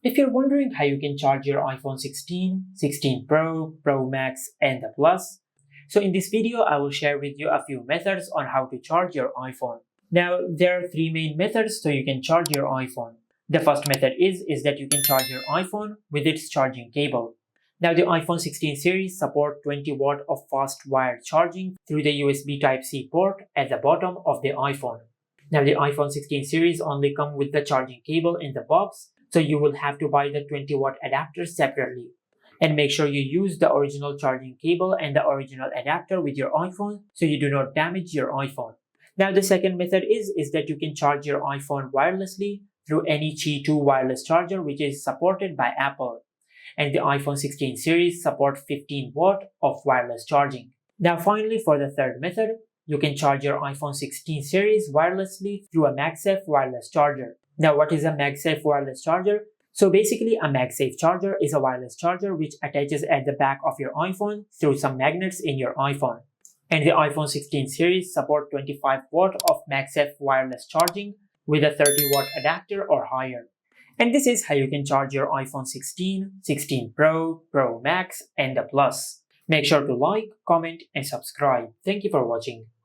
If you're wondering how you can charge your iPhone 16, 16 Pro, Pro Max, and the Plus, so in this video I will share with you a few methods on how to charge your iPhone. Now, there are three main methods so you can charge your iPhone. The first method is that you can charge your iPhone with its charging cable. Now, the iPhone 16 series support 20 watt of fast wired charging through the USB Type-C port at the bottom of the iPhone. Now, the iPhone 16 series only come with the charging cable in the box, so you will have to buy the 20 watt adapter separately. And make sure you use the original charging cable and the original adapter with your iPhone so you do not damage your iPhone. Now, the second method is that you can charge your iPhone wirelessly through any Qi 2 wireless charger which is supported by Apple. And the iPhone 16 series support 15 watt of wireless charging. Now, finally, for the third method, you can charge your iPhone 16 series wirelessly through a MagSafe wireless charger. Now, what is a MagSafe wireless charger? So basically, a MagSafe charger is a wireless charger which attaches at the back of your iPhone through some magnets in your iPhone. And the iPhone 16 series support 25 watt of MagSafe wireless charging with a 30 watt adapter or higher. And this is how you can charge your iPhone 16, 16 Pro, Pro Max, and the Plus. Make sure to like, comment, and subscribe. Thank you for watching.